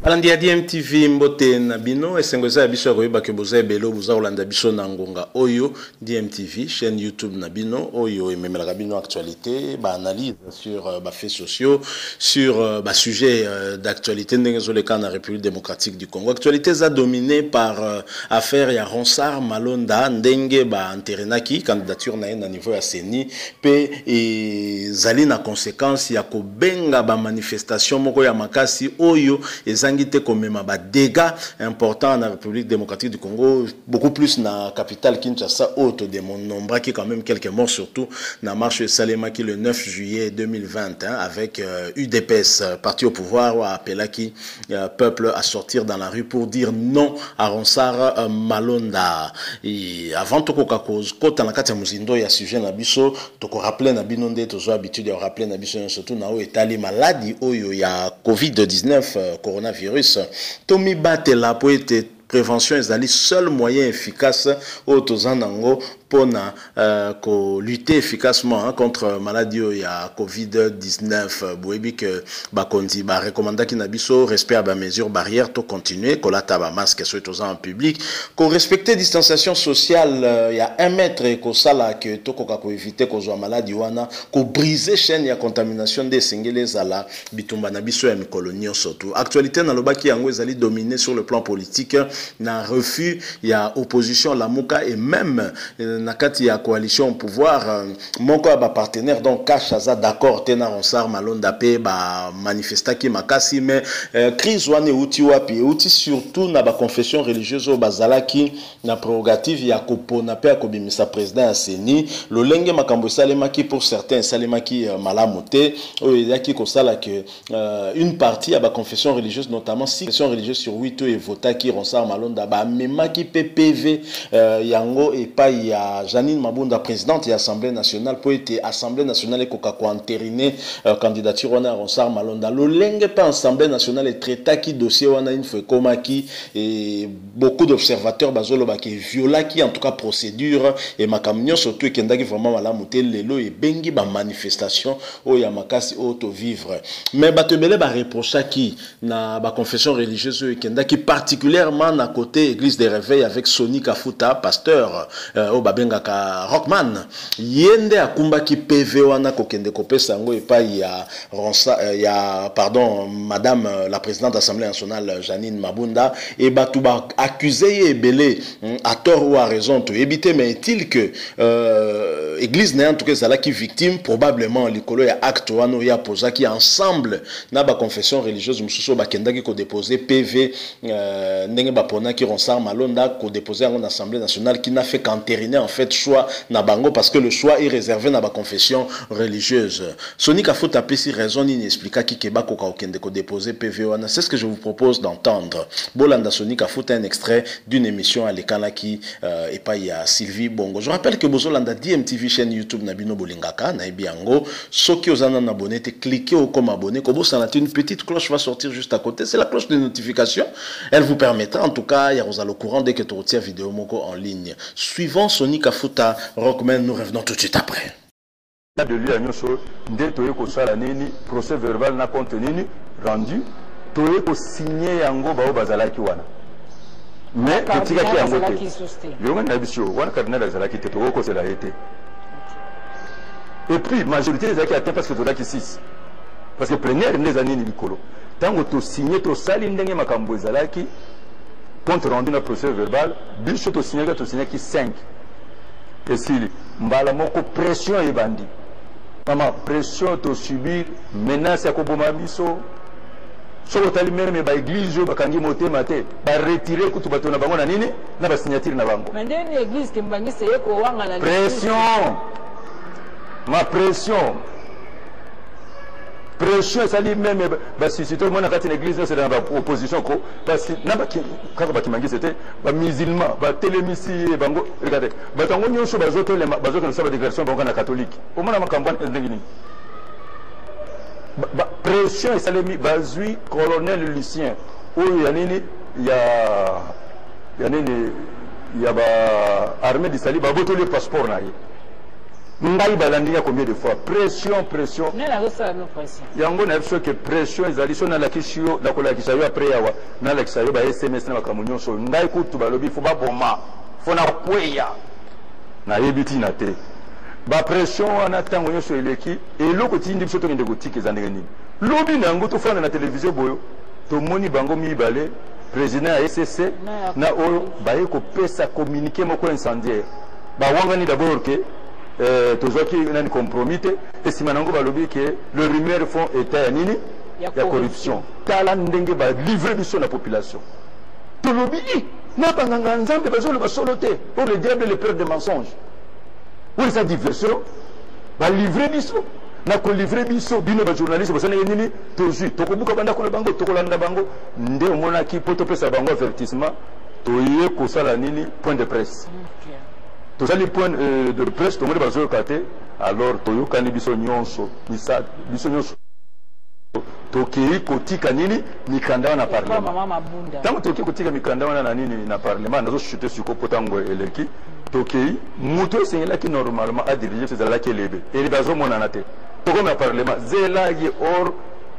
Balandi ya DMTV mbote na bino esengweza biso koyeba ke boza belo boza olanda biso na ngonga oyo DMTV chaîne YouTube na bino oyo ememelaka bino actualité ba analyse sur ba faits sociaux sur ba sujets d'actualité ndenge le cas na République démocratique du Congo. Actualité za dominée par affaire ya Ronsard Malonda ndenge ba anterenaki candidature na niveau ya CENI pe ezali na conséquence ya ko benga ba manifestation moko ya makasi oyo ezangite komema ba dégâts importants dans la République démocratique du Congo, beaucoup plus dans la capitale Kinshasa, autre de mon nombre qui quand même quelques morts, surtout dans la marche de Salema qui le 9 juillet 2020 avec UDPS parti au pouvoir ou appelé qui peuple à sortir dans la rue pour dire non à Ronsard Malonda. Et avant tout cas cause quand la carte muzindo il y a sujet na biso to ko rappeler na binonde to zo habitude de rappeler na biso surtout na o etali maladie oyo ya COVID-19 coronavirus Tommy Batela pour être prévention est le seul moyen efficace au Tozanango pour lutter efficacement contre maladie ya COVID-19. Boebi que bakondi ba recommanda ki nabiso respect à ba mesures barrières to continuer ko lata ba masque sur en public ko respecter distanciation sociale ya 1 mètre ko sala que to ko éviter ko zo maladie wana ko briser chaîne ya contamination des singeles ala bitumba na biso ya mikolonio surtout. Actualité na lobaki yango ezali dominé sur le plan politique na refus ya opposition la muka et même na kati ya coalition au pouvoir moko ba partenaire donc Kachaza d'accord tena Ronsard Malonda pe ba manifestaki makasi mais crise wane uti wapi uti surtout na ba confession religieuse au bazalaki na prérogative ya kopona pe akobimisa président ya CENI lolenge makambo salemaki pour certains salemaki malamote o yaki ko sala que une partie ya ba confession religieuse notamment 6 confessions religieuses sur 8 et votaki Ronsard Malonda ba memaki PPV yango et pas ya Janine Mabunda présidente de l'Assemblée nationale pour être Assemblée nationale et koka ko entériner candidature wana Ronsard Malonda lolenge pas Assemblée nationale et traité qui dossier wana une fois comme qui et beaucoup d'observateurs bazolo ba qui viola qui en tout cas procédure et makamnyo surtout et kendaki vraiment malamuté lelo et bengi ba manifestation o ya makasi auto vivre mais batebele ba reprocha qui na ba confession religieuse et kendaki particulièrement na côté église des réveils avec Sonny Kafuta pasteur au babengaka Rockman yende akumba ki PV wana kokende kopesa ngo epa ya pardon madame la présidente de l'Assemblée nationale Janine Mabunda et batuba accusé ebele à tort ou à raison to éviter mais est-il que église n'a en tout cas ça là qui victime probablement likolo ya acte wana ya posa qui ensemble na ba confession religieuse mususu bakendaki ko déposer PV ndenge bapona ki Ronsard Malonda ko déposer en Assemblée nationale qui n'a fait qu'entériner en fait choix na bango parce que le choix est réservé na ba confession religieuse. Sonny Kafuta pesi raison ni expliqua ki keba ko okende ko déposer PV wana. C'est ce que je vous propose d'entendre. Bolanda Sonny Kafuta un extrait d'une émission à l'écala qui et pas il y a Sylvie Bongo. Je rappelle que Bozolanda DMTV chaîne YouTube na bino bolingaka na ebiango soki ozana na abonné te cliquez au comme abonné ko bosana une petite cloche va sortir juste à côté, c'est la cloche de notification. Elle vous permettra en tout cas ya rozalo courant dès que tu retires vidéo moko en ligne. Suivant Sonny Kafuta Rockman, nous revenons tout de suite après. De lui à Nyonso, dès que tu as nini procès verbal na compte nini rendu, tu as signé yango bao bazalaki wana. Mais tu as qui yango te. Yo ngana bisho wana cardinal bazalaki te to ko c'est la été. Et puis majorité des qui atteint parce que tu as qui 6. Parce que première les années ni likolo. Tango tu signé to sali ndenge makambo ezalaki compte rendu na procès verbal, biso to signé qui 5. Et si mbala moko pression et bandi. Mama pression to subir menace ya koboma biso. Soko tali même ba église ba kangi motema te ba retirer kutu bato na bango na nini na ba signature na bango. Mais ndeni église kimbangi seye ko wanga na pression. Ma pression. Pression ça dit même bah si tout le monde a fait une église c'est dans la opposition ko parce que na ba quand ba kimangi c'était ba musulman ba télémisi bango regardez ba tango nyonso bazoto le bazoto na saba déclaration bango na catholique au moins na campagne ndengini ba pression ça les bazui colonel Lucien ou ya nini ya nini ya ba armée du Sali ba boto le passeport na ye ngai balandi ya combien de fois pression yango na biso que pression ezali so na la kisio na kola kisayo après yawa na la kisayo ba SMS na bakamunyo so ngai kutu balobi fo ba boma fo na kweya na yebiti na te ba pression wana tango nyoso eleki eloko tindi biso to ngende kotiki ezandenge nini lobi nango to fana na télévision boyo to moni bango mibale président ya SCC na oyo baye ko pesa communiquer moko incendiaire ba wangani d'abord que tozoki nani compromis et si manango balobi que le rumeur fond état ya nini ya corruption tala ndenge ba livrer biso na population to lobi na banganga nzambe bazolo basolote pour le diable le père des mensonges oui sa diversion ba livrer biso na ko livrer biso bino ba journaliste bosana nini tozu to kobuka banda ko bango to kolanda bango nde omona ki poto pesa bango avertissement to ye ko sala nini point de presse tous les points de presse tout le monde va kate alors to yokani biso nyonso bisa biso nyonso to ki kotika nini mikanda na parlement tango to ki kotika mikanda na nini na parlement nazo chuter sur kopotango eleki to ki muto sengela ki normalement a diriger ces là qui lebe et les bazo monana te to comme na parlement zela ye or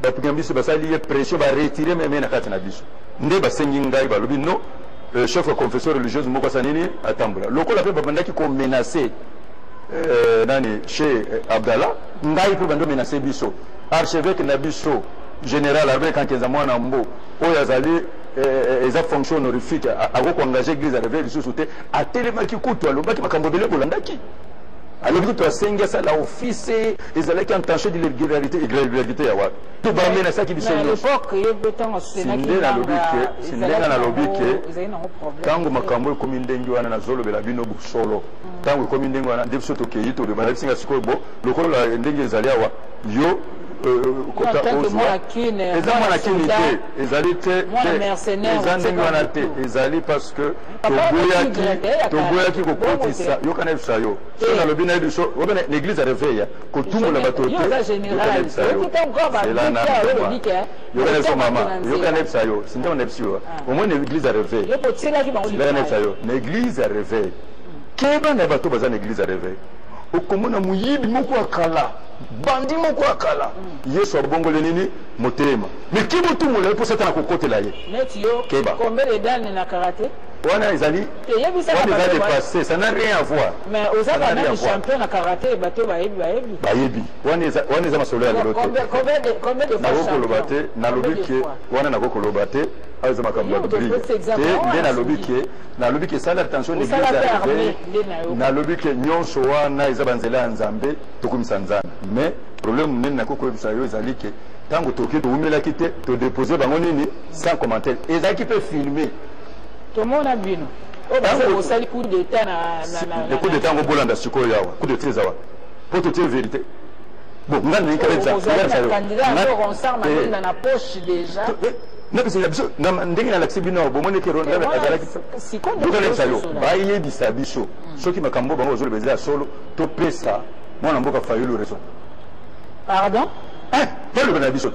ba pigambiso basali ye pression ba retirer même na kati na biso nde basengi ngai balobi no chef de confession religieuse moko sanini atambula lokola pe babandaki ko menacer nani chez Abdallah ngai pe bando menacer biso archevêque na biso général avec Kankenza mwana mbo oyo azali eza fonction honorifique ako ko engager église à réveil lisusu te atelemaki kutu alobaki makambo bele bolandaki alors que tu as sengé ça la office ils allaient en tâche de l'irrégularité ya wa to ba mena ça qui biso à l'époque il y avait tant au Sénat qui na lobike tango makambo komi ndengi wana na zolo bela bino busolo tango komi ndengi wana ndepso to ke yito de ba singa siko bo lokolo la ndengi ezali awa yo kota ozwa ezama na kini te ezali te ezandengi wana te ezali parce que toboyaki kokotisa yokana biso yo so na lobi na biso obena l'église a réveil kotumula bato te yokana biso yo c'est na yokana biso mama yokana biso yo sinta na biso au moins l'église a réveil yokana biso yo l'église a réveil keba na bato baza na église a réveil okomona muyibi moko akala bandi moko akala yesu abongole nini motema mais ki botumula po satana kokotela ye net yo combien de dames na karaté wana ezali wana dépassé ça n'a rien à voir mais aux abana champion na karaté bato bayebi wana eza masolo ya lote combien de fois kolobate na lobike wana na kolobate aza makambo ya bibli nde na lobike sala attention l'église arrivée na lobike nyonso wana eza banzela ya nzambe tokumisa nzambe mais problème nene na kokoyebisa yo ezali ke tango toki toumelaki te todépose bango nini sans commentaire ezalaki mpe filmer tomona bino osali coup d'état le coup d'état ngo bolanda sikoyo yawa coup d'état ezawa po totie vérité bon nga na ikaleza na poche déjà na parce que biso na ndenge na lakisi bino bomoni ke ronda azalaki sikoyo sayo bayebisa biso soki makambo bango ozolobeza ya solo to pesa mwana mboka fayulu raison pardon Quel est le biso?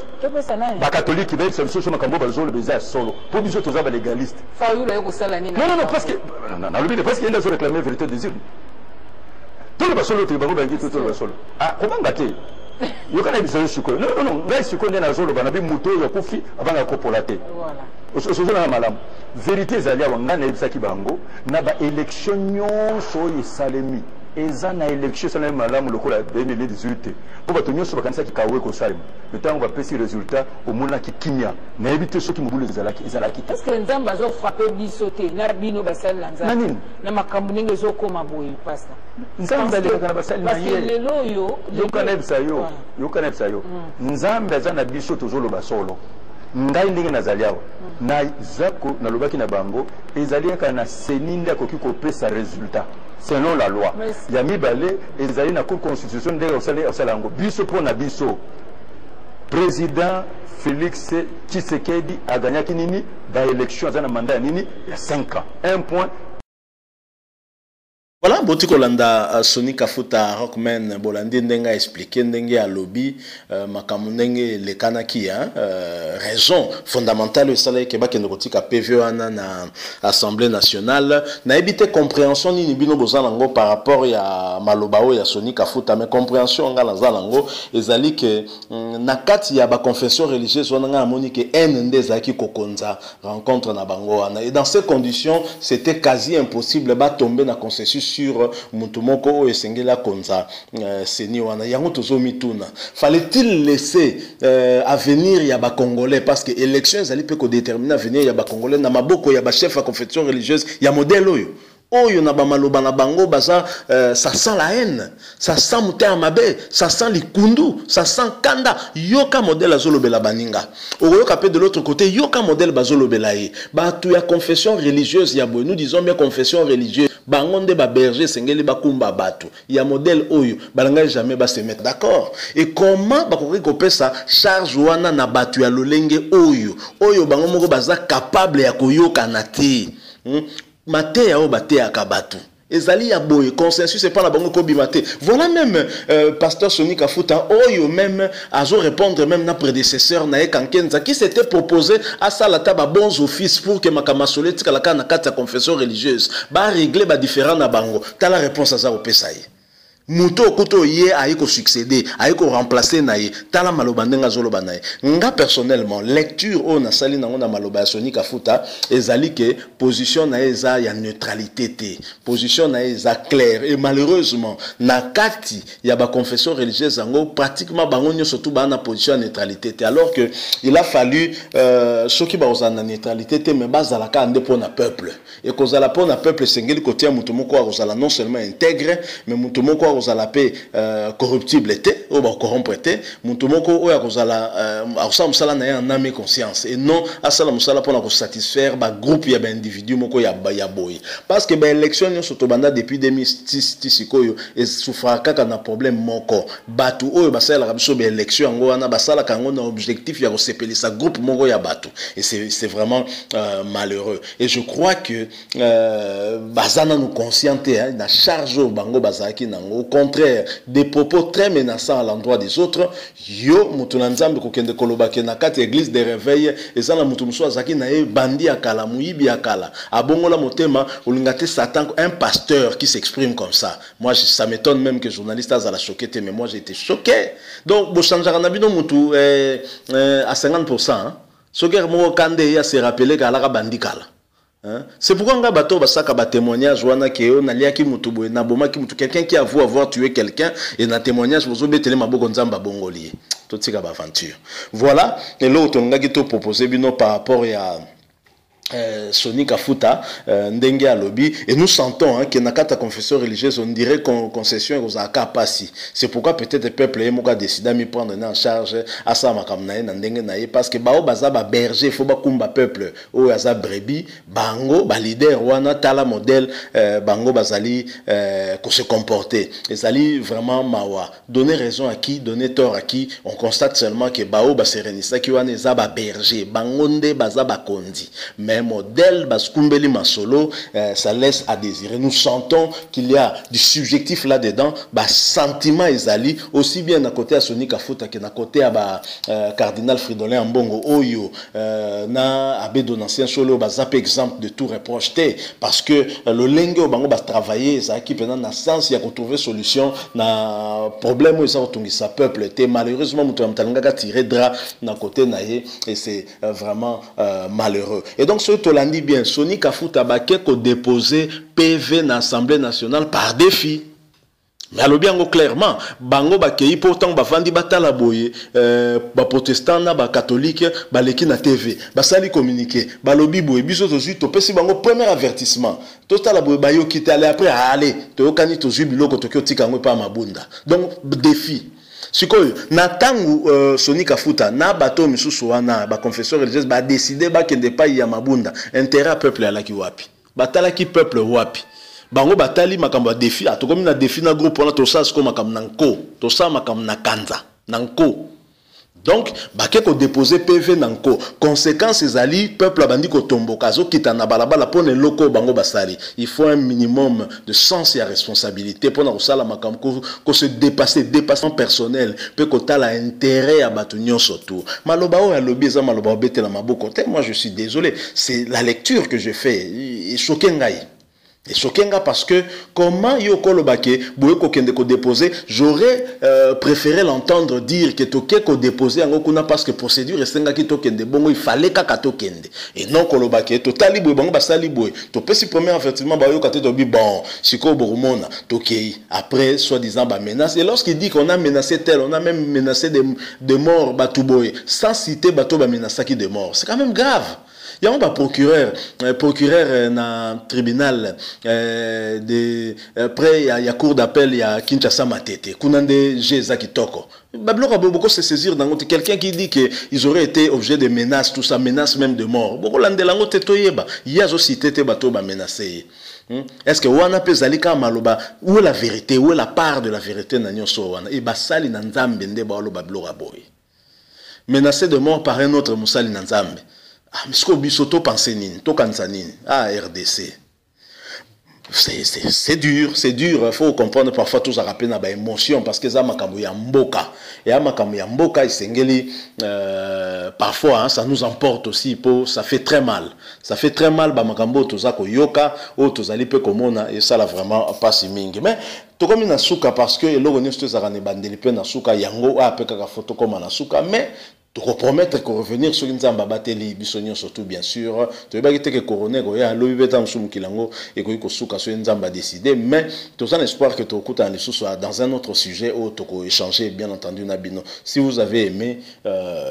Ba catholique ba biso so makambo bazolo beza solo. Po biso toza ba légaliste. Fayulu yo kusala nini? Non parce que na lobi parce qu'il y a des réclamer vérité des îles. Tout le basolo te bango bangi tout le basolo. Ah, comment ngate? Yo kana biso suko. Non, ngai suko ndena zolo bana bi muto yo kufi abanga kopolate. Voilà. Osozo na malamu. Vérité ezali wanga na ebisaki bango na ba élection nyonso yesalemi. Eza na élection sana malamu lokola 2018 po bato nyonso bakanisa ki kawe ko salima metango ba pesi résultat au mona ki kimia na ebite soki mobulu ezalaki est-ce que nzamba bazo frapper bisoté na bino basali la nzamba na makambu ninge zo koma boye pasta nzamba le kana basali na ye lelo yo yokana ebisa yo nzamba za na biso tozolo basolo ngai ndenge nazali awa na zako na lobaki na bango ezali aka na seninda koki kopesa résultat selon la loi ya mibale ezali na cour constitution ndenge osala yango biso mpo na biso président Félix Tshisekedi aganyaki nini ba élection aza na mandat ya nini ya 5 ans 1 point Voilà, Boti Kolanda, Sony Kafuta, Rockman, Bolandi Ndenga expliqué, Ndenge à lobby, Makamundenge, le Kanaki, raison fondamentale, le salaire Québec, qui est à PVO, na Assemblée nationale, n'a évité compréhension ni bino bozalango par rapport à Malobao, ya Sony Kafuta, mais compréhension en Galazalango, ezali que, nakati ya ba confession religieuse, on a monique NND Zaki Kokonza, rencontre na Bango, et dans ces conditions, c'était quasi impossible, de tomber dans consensus sur Mutumoko et Sengela Konza Seniwana Yango Tozo Mituna. Fallait-il laisser à venir Yaba Congolais parce que élections allaient peut déterminer à venir Yaba Congolais na maboko Yaba chef à confession religieuse ya modèle oyo. Oyo na bamaloba na bango baza ça sent la haine, ça sent Moutea Mabe, ça sent Likundu, ça sent Kanda. Yoka modèle azolobela baninga. Oyoka pe de l'autre côté yoka modèle bazolobela ye. Ba tu ya confession religieuse ya boy. Nous disons bien confession religieuse. Bangonde ba berger sengeli bakumba batu. Ya modèle oyo balanga jamais ba se mettre d'accord. Et comment ba ko ça charge wana na batu ya lolenge oyo. Oyo bango moko baza capable ya koyoka na te. Maté au baté à Kabatu. Ezali ya boye consensus c'est pas la bango kobi maté. Voilà même pasteur Sony Kafuta oyo même azo répondre même na prédécesseur na Kankenza qui s'était proposé à ça la table bons offices pour que makamasole tika la kana kata confession religieuse ba régler ba différent na bango. Ta la réponse à ça au pesaye. Muto kuto ye aiko succéder aiko remplacer naye tala maloba ndenga zoloba naye nga personnellement lecture on a sali nango na maloba Sony Kafuta ezali que position na eza ya neutralité te position na eza claire et malheureusement na kati ya ba confession religieuse ngo pratiquement bango nyo surtout ba na position neutralité te alors que il a fallu ceux qui ba na neutralité te mais bazala ka ande pona peuple et kozala pona peuple sengeli côté mutu moko kozala non seulement intègre mais mutu moko kozala pe corruptible était ou ba corrompre était mutu moko oya kozala asala musala na ya name conscience et non asala musala pour na satisfaire ba groupe ya ba individu moko ya boy parce que ba élection nyonso to banda depuis 2006 tisikoyo et souffra kaka na problème moko batu oyo basala ka biso ba élection ngo wana basala kango na objectif ya kosepelisa groupe moko ya batu et c'est vraiment malheureux et je crois que bazana nous conscienter hein, na charge bango bazaki nango au contraire des propos très menaçants à l'endroit des autres yo mutuna nzambe kokende kolobake na kati église de réveil et ça la mutu muso azaki na e bandi akala muyibi akala abongola motema olingate Satan un pasteur qui s'exprime comme ça moi ça m'étonne même que journaliste azala choqué mais moi j'ai été choqué donc bo chanjara na bino mutu à 50% hein ce guerre mo kande ya se rappeler kala ka bandi kala. C'est pourquoi on a bateau basaka ba témoignage wana ke na liaki mutu boy na boma ki mutu quelqu'un qui avoue avoir tué quelqu'un et na témoignage vous obetele maboko nzamba bongoli to tika ba aventure voilà et l'autre on a qui to proposer bino par rapport à Sony Kafuta ndenge à lobby et nous sentons hein, que nakata confession religieuse on dirait concession aux aka passi c'est pourquoi peut-être le peuple est décidé à me prendre en charge à ça makamna na ndenge na parce que bao baza ba berger faut ba kumba peuple o aza brebis bango ba leader wana tala modèle bango bazali qu'on se comporter et zali vraiment mawa donner raison à qui donner tort à qui on constate seulement que bao ba serenisa ki wana za ba berger bangonde baza ba kondi mais modèle baskumbeli masolo ça laisse à désirer. Nous sentons qu'il y a du subjectif là-dedans, bas sentiment ezali aussi bien à côté à Sony Kafuta que à côté à cardinal Fridolin Ambongo Oyo na abbé Donatien Solo bazap exemple de tout reproché parce que le lengo bango ba travailler ça qui pendant na sens il y a retrouver solution na problème où ça retungisa peuple était malheureusement mutu amtalanga ka tirer dra na côté naie et c'est vraiment malheureux. Et donc ce Tolandi bien, Sony Kafuta baké ko déposer PV na Assemblée nationale par défi. Mais alors bien clairement, bango bakei pourtant bafandi batala boye, ba protestant na ba catholique, ba leki na TV, ba sali communiquer, ba lobi boye biso tozu to pesi bango premier avertissement. Total boye ba yo kite aller après aller, to yokani tozu biloko to kyotika ngwe pa mabunda. Donc défi. Sikoyo na tangu Sony Kafuta na bato misusu wana ba confesseur religieuse ba décider ba kende pa ya mabunda intérêt peuple ala ki wapi batala ki peuple wapi bango batali makambo défi atokomi na défi na groupe wana to sas ko makambo nanko to sa makambo na kanza nanko Donc, bake ko déposer PV nanko. Conséquence ezali peuple abandi ko tomboka zo kita na balabala pour ne loko bango basali. Il faut un minimum de sens et responsabilité pour na kosala makambo ko se dépasser, dépassement personnel, peut ko tala intérêt à batu nyonso tout. Maloba o ya lobi za maloba bete la maboko. Moi je suis désolé, c'est la lecture que je fais et choqué ngai. Et choquenga parce que comment Yoko Lobake, Bouyoko Kende ko déposer, j'aurais préféré l'entendre dire que Toke ko déposer en Okuna parce que procédure estenga ki Tokende, bon il fallait ka Tokende. Et non Kolobake, totali boy, bango basali boy. To pesi premier effectivement ba yoka te dobi bon, siko borumona, Tokei. Après soi-disant ba menace et lorsqu'il dit qu'on a menacé tel, on a même menacé de mort batuboy, sans citer bato ba menacaki de mort. C'est quand même grave. Il y a un procureur dans le tribunal après il y a cour d'appel, il y a Kinshasa Matete, Kunande Jeza Kitoko. Bablo beaucoup se saisir dans quelqu'un qui dit qu'ils auraient été objet de menaces, tout ça, menaces même de mort. Beaucoup l'andelango tetoyeba, il y a aussi tété bateau ba menacé. Est-ce que wana pe zalika maloba où est la vérité, où est la part de la vérité na nyonso wana et basali na nzambe nde ba lo bablo raboy. Menacé de mort par un autre musali na nzambe. Ah, mais ce que Bisoto pense nini, to kansanini, ah RDC. C'est dur, il faut comprendre parfois tout ça rappelle na émotion parce que ça makambo ya mboka et makambo ya mboka isengeli parfois hein, ça nous emporte aussi ça fait très mal. Ça fait très mal ba makambo to za ko yoka o to zali pe komona et ça là vraiment pas si mingi. Mais to comme na suka parce que eloko nyosto za ne bandeli pe na suka yango a pe kaka photo comme na suka mais tu promettre que revenir sur une zamba bateli bisonio surtout bien sûr tu vas que coroner ya lobi beta msumu kilango et que suka sur une zamba décider mais tu as un espoir que tu écoutes en soit dans un autre sujet où tu peux échanger bien entendu nabino. Si vous avez aimé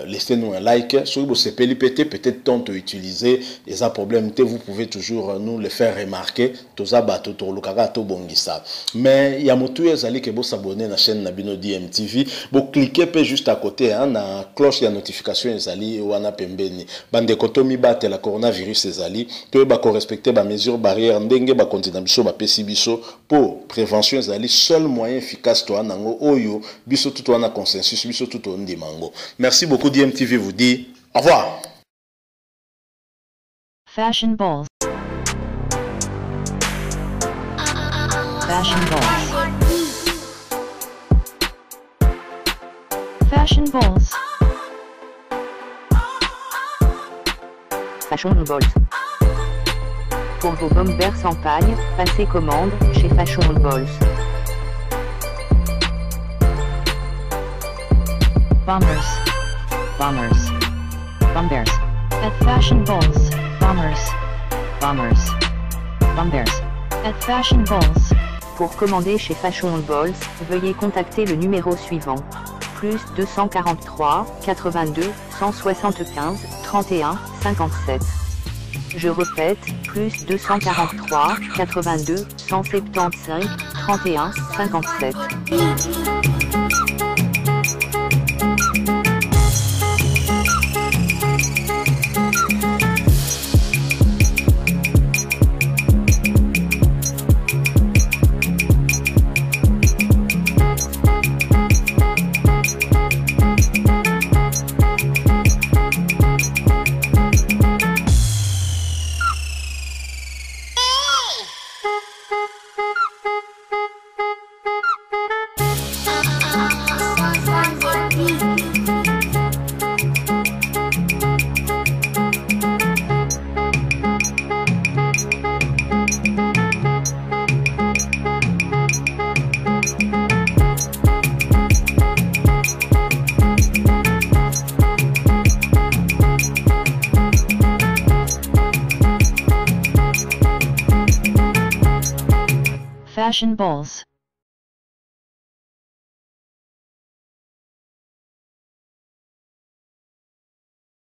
laissez-nous un like sur vous CPLI peut-être tant utiliser et ça problème vous pouvez toujours nous le faire remarquer tous abato to lukaka to bongisa mais il y a motu ezali que vous s'abonner na chaîne nabino DMTV vous cliquez peu juste à côté hein na cloche notification ezali wana pembeni bande kotomi bate la coronavirus ezali to ba ko respecter ba mesures barrières ndenge ba continue biso ba pesi biso pour prévention ezali seul moyen efficace to nango oyo biso tout wana consensus biso tout on dimango. Merci beaucoup. DMTV vous dit au revoir. Fashion balls. Fashion balls. Fashion balls. Fashion Balls. Pour vos bombers sans paille, passez commande chez Fashion Balls. Bombers. Bombers. Bombers. At Fashion Balls. Bombers. Bombers. Bombers. At Fashion Balls. Pour commander chez Fashion Balls, veuillez contacter le numéro suivant. Plus 243 82 175 31 57. Je répète, plus 243 82 175 31 57. Fashion balls.